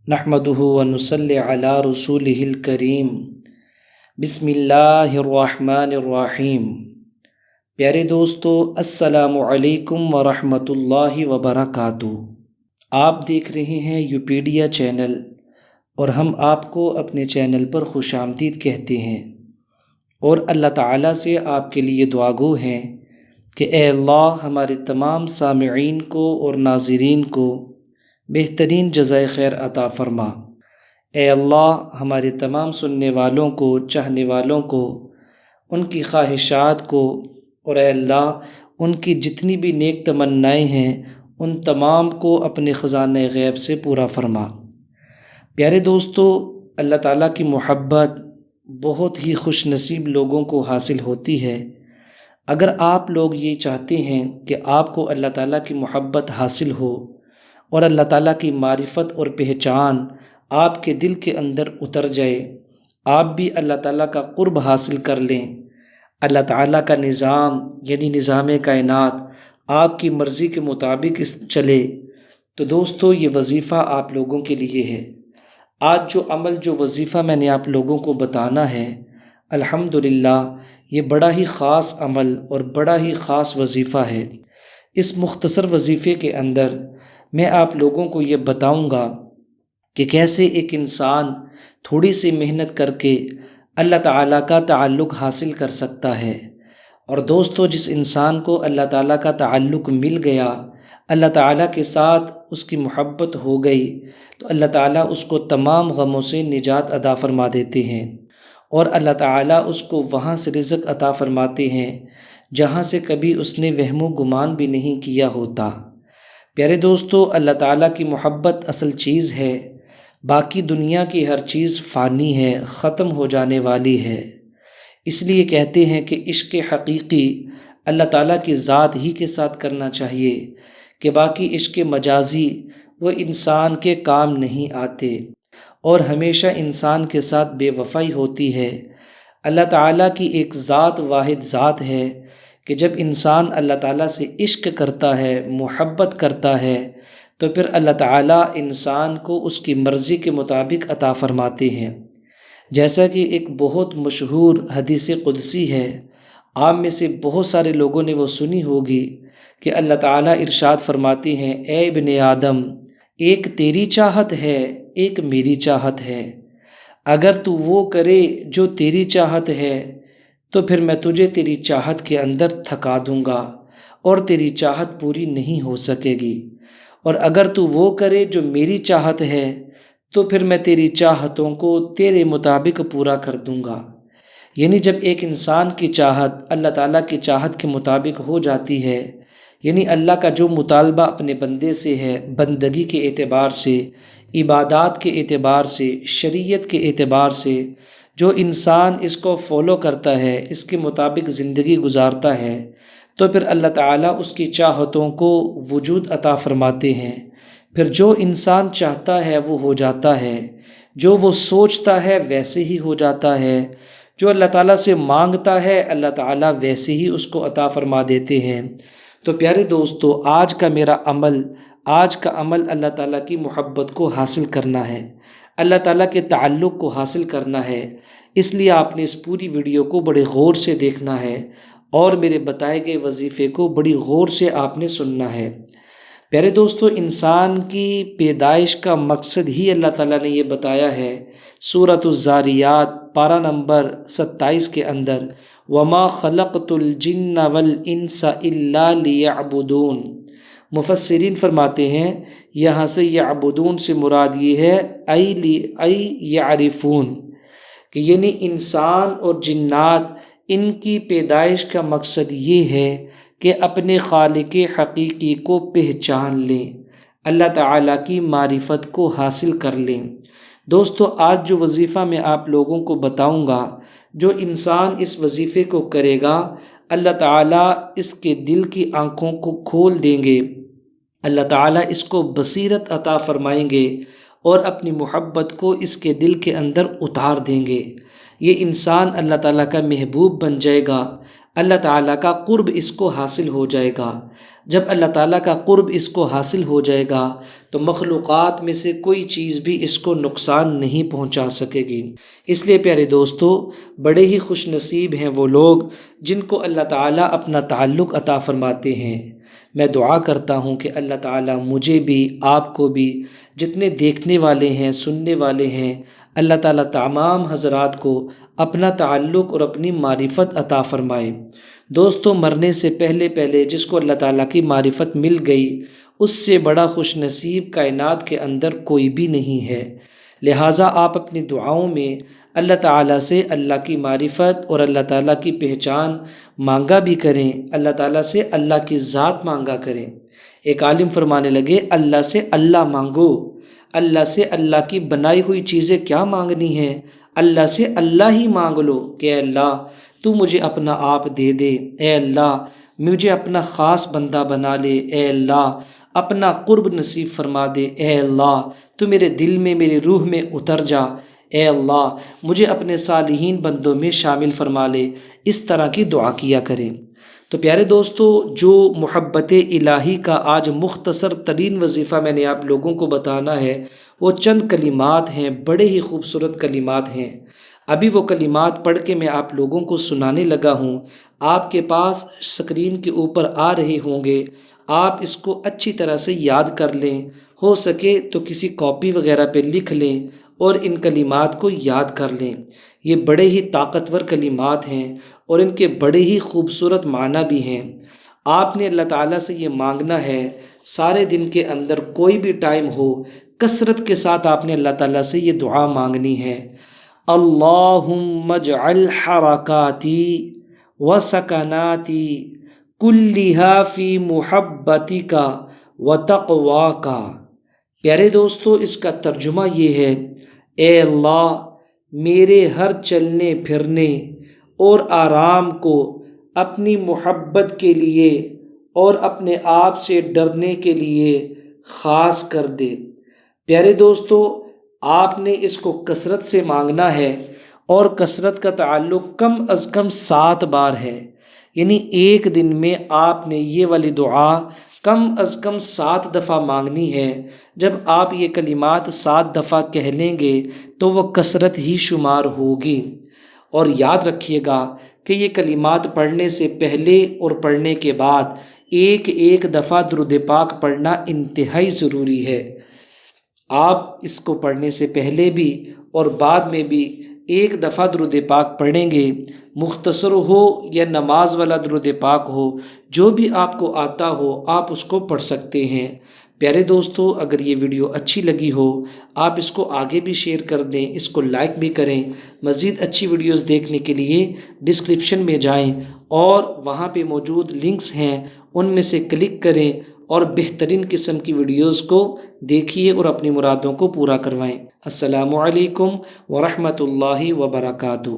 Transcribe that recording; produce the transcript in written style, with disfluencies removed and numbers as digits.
نحمدہ ونصلی علی رسولہ الکریم۔ بسم اللہ الرحمن الرحیم۔ پیارے دوستو، السلام علیکم ورحمۃ اللہ وبرکاتہ۔ آپ دیکھ رہے ہیں یوپیڈیا چینل اور ہم آپ کو اپنے چینل پر خوش آمدید کہتے ہیں، اور اللہ تعالیٰ سے آپ کے لیے دعا گو ہیں کہ اے اللہ ہمارے تمام سامعین کو اور ناظرین کو بہترین جزائے خیر عطا فرما۔ اے اللہ ہمارے تمام سننے والوں کو، چاہنے والوں کو، ان کی خواہشات کو، اور اے اللہ ان کی جتنی بھی نیک تمنائیں ہیں ان تمام کو اپنے خزانہ غیب سے پورا فرما۔ پیارے دوستو، اللہ تعالیٰ کی محبت بہت ہی خوش نصیب لوگوں کو حاصل ہوتی ہے۔ اگر آپ لوگ یہ چاہتے ہیں کہ آپ کو اللہ تعالیٰ کی محبت حاصل ہو اور اللہ تعالیٰ کی معرفت اور پہچان آپ کے دل کے اندر اتر جائے، آپ بھی اللہ تعالیٰ کا قرب حاصل کر لیں، اللہ تعالیٰ کا نظام یعنی نظام کائنات آپ کی مرضی کے مطابق چلے، تو دوستو یہ وظیفہ آپ لوگوں کے لیے ہے۔ آج جو وظیفہ میں نے آپ لوگوں کو بتانا ہے، الحمدللہ یہ بڑا ہی خاص عمل اور بڑا ہی خاص وظیفہ ہے۔ اس مختصر وظیفے کے اندر میں آپ لوگوں کو یہ بتاؤں گا کہ کیسے ایک انسان تھوڑی سی محنت کر کے اللہ تعالیٰ کا تعلق حاصل کر سکتا ہے۔ اور دوستو، جس انسان کو اللہ تعالیٰ کا تعلق مل گیا، اللہ تعالیٰ کے ساتھ اس کی محبت ہو گئی، تو اللہ تعالیٰ اس کو تمام غموں سے نجات عطا فرما دیتے ہیں، اور اللہ تعالیٰ اس کو وہاں سے رزق عطا فرماتے ہیں جہاں سے کبھی اس نے وہم و گمان بھی نہیں کیا ہوتا۔ پیارے دوستو، اللہ تعالیٰ کی محبت اصل چیز ہے، باقی دنیا کی ہر چیز فانی ہے، ختم ہو جانے والی ہے۔ اس لیے کہتے ہیں کہ عشق حقیقی اللہ تعالیٰ کی ذات ہی کے ساتھ کرنا چاہیے، کہ باقی عشق مجازی وہ انسان کے کام نہیں آتے، اور ہمیشہ انسان کے ساتھ بے وفائی ہوتی ہے۔ اللہ تعالیٰ کی ایک ذات واحد ذات ہے کہ جب انسان اللہ تعالیٰ سے عشق کرتا ہے، محبت کرتا ہے، تو پھر اللہ تعالیٰ انسان کو اس کی مرضی کے مطابق عطا فرماتے ہیں۔ جیسا کہ ایک بہت مشہور حدیث قدسی ہے، آپ میں سے بہت سارے لوگوں نے وہ سنی ہوگی، کہ اللہ تعالیٰ ارشاد فرماتے ہیں، اے ابن آدم، ایک تیری چاہت ہے، ایک میری چاہت ہے، اگر تو وہ کرے جو تیری چاہت ہے تو پھر میں تجھے تیری چاہت کے اندر تھکا دوں گا اور تیری چاہت پوری نہیں ہو سکے گی، اور اگر تو وہ کرے جو میری چاہت ہے تو پھر میں تیری چاہتوں کو تیرے مطابق پورا کر دوں گا۔ یعنی جب ایک انسان کی چاہت اللہ تعالیٰ کی چاہت کے مطابق ہو جاتی ہے، یعنی اللہ کا جو مطالبہ اپنے بندے سے ہے، بندگی کے اعتبار سے، عبادات کے اعتبار سے، شریعت کے اعتبار سے، جو انسان اس کو فالو کرتا ہے، اس کے مطابق زندگی گزارتا ہے، تو پھر اللہ تعالیٰ اس کی چاہتوں کو وجود عطا فرماتے ہیں۔ پھر جو انسان چاہتا ہے وہ ہو جاتا ہے، جو وہ سوچتا ہے ویسے ہی ہو جاتا ہے، جو اللہ تعالیٰ سے مانگتا ہے اللہ تعالیٰ ویسے ہی اس کو عطا فرما دیتے ہیں۔ تو پیارے دوستو، آج کا عمل اللہ تعالیٰ کی محبت کو حاصل کرنا ہے، اللہ تعالیٰ کے تعلق کو حاصل کرنا ہے۔ اس لیے آپ نے اس پوری ویڈیو کو بڑے غور سے دیکھنا ہے، اور میرے بتائے گئے وظیفے کو بڑی غور سے آپ نے سننا ہے۔ پیارے دوستو، انسان کی پیدائش کا مقصد ہی اللہ تعالیٰ نے یہ بتایا ہے سورۃ الذاریات پارہ نمبر 27 کے اندر، وَمَا خَلَقْتُ الْجِنَّ وَالْإِنسَ إِلَّا لِيَعْبُدُونَ۔ مفسرین فرماتے ہیں یہاں سے یعبدون سے مراد یہ ہے ای یعرفون، کہ یعنی انسان اور جنات ان کی پیدائش کا مقصد یہ ہے کہ اپنے خالق حقیقی کو پہچان لیں، اللہ تعالیٰ کی معرفت کو حاصل کر لیں۔ دوستو، آج جو وظیفہ میں آپ لوگوں کو بتاؤں گا، جو انسان اس وظیفے کو کرے گا، اللہ تعالیٰ اس کے دل کی آنکھوں کو کھول دیں گے، اللہ تعالیٰ اس کو بصیرت عطا فرمائیں گے، اور اپنی محبت کو اس کے دل کے اندر اتار دیں گے۔ یہ انسان اللہ تعالیٰ کا محبوب بن جائے گا، اللہ تعالیٰ کا قرب اس کو حاصل ہو جائے گا۔ جب اللہ تعالیٰ کا قرب اس کو حاصل ہو جائے گا تو مخلوقات میں سے کوئی چیز بھی اس کو نقصان نہیں پہنچا سکے گی۔ اس لیے پیارے دوستو، بڑے ہی خوش نصیب ہیں وہ لوگ جن کو اللہ تعالیٰ اپنا تعلق عطا فرماتے ہیں۔ میں دعا کرتا ہوں کہ اللہ تعالیٰ مجھے بھی، آپ کو بھی، جتنے دیکھنے والے ہیں، سننے والے ہیں، اللہ تعالیٰ تمام حضرات کو اپنا تعلق اور اپنی معرفت عطا فرمائے۔ دوستو، مرنے سے پہلے پہلے جس کو اللہ تعالیٰ کی معرفت مل گئی، اس سے بڑا خوش نصیب کائنات کے اندر کوئی بھی نہیں ہے۔ لہٰذا آپ اپنی دعاؤں میں اللہ تعالیٰ سے اللہ کی معرفت اور اللہ تعالیٰ کی پہچان مانگا بھی کریں، اللہ تعالیٰ سے اللہ کی ذات مانگا کریں۔ ایک عالم فرمانے لگے، اللہ سے اللہ مانگو، اللہ سے اللہ کی بنائی ہوئی چیزیں کیا مانگنی ہیں، اللہ سے اللہ ہی مانگ لو کہ اے اللہ تو مجھے اپنا آپ دے دے، اے اللہ مجھے اپنا خاص بندہ بنا لے، اے اللہ اپنا قرب نصیب فرما دے، اے اللہ تو میرے دل میں، میری روح میں اتر جا، اے اللہ مجھے اپنے صالحین بندوں میں شامل فرما لے۔ اس طرح کی دعا کیا کریں۔ تو پیارے دوستو، جو محبت الہی کا آج مختصر ترین وظیفہ میں نے آپ لوگوں کو بتانا ہے، وہ چند کلمات ہیں، بڑے ہی خوبصورت کلمات ہیں۔ ابھی وہ کلمات پڑھ کے میں آپ لوگوں کو سنانے لگا ہوں، آپ کے پاس سکرین کے اوپر آ رہے ہوں گے، آپ اس کو اچھی طرح سے یاد کر لیں، ہو سکے تو کسی کاپی وغیرہ پہ لکھ لیں اور ان کلمات کو یاد کر لیں۔ یہ بڑے ہی طاقتور کلمات ہیں اور ان کے بڑے ہی خوبصورت معنی بھی ہیں۔ آپ نے اللہ تعالیٰ سے یہ مانگنا ہے، سارے دن کے اندر کوئی بھی ٹائم ہو، کثرت کے ساتھ آپ نے اللہ تعالیٰ سے یہ دعا مانگنی ہے۔ اللہم اجعل حرکاتی و سکناتی کلھا فی محبتک و تقواک۔ پیارے دوستو، اس کا ترجمہ یہ ہے، اے اللہ میرے ہر چلنے پھرنے اور آرام کو اپنی محبت کے لیے اور اپنے آپ سے ڈرنے کے لیے خاص کر دے۔ پیارے دوستو، آپ نے اس کو کثرت سے مانگنا ہے، اور کثرت کا تعلق کم از کم 7 بار ہے، یعنی ایک دن میں آپ نے یہ والی دعا کم از کم 7 دفعہ مانگنی ہے۔ جب آپ یہ کلمات 7 دفعہ کہہ لیں گے تو وہ کثرت ہی شمار ہوگی۔ اور یاد رکھیے گا کہ یہ کلمات پڑھنے سے پہلے اور پڑھنے کے بعد ایک ایک دفعہ درود پاک پڑھنا انتہائی ضروری ہے۔ آپ اس کو پڑھنے سے پہلے بھی اور بعد میں بھی ایک دفعہ درود پاک پڑھیں گے، مختصر ہو یا نماز والا درود پاک ہو، جو بھی آپ کو آتا ہو آپ اس کو پڑھ سکتے ہیں۔ پیارے دوستو، اگر یہ ویڈیو اچھی لگی ہو آپ اس کو آگے بھی شیئر کر دیں، اس کو لائک بھی کریں۔ مزید اچھی ویڈیوز دیکھنے کے لیے ڈسکرپشن میں جائیں اور وہاں پہ موجود لنکس ہیں، ان میں سے کلک کریں اور بہترین قسم کی ویڈیوز کو دیکھیے اور اپنی مرادوں کو پورا کروائیں۔ السلام علیکم ورحمۃ اللہ وبرکاتہ۔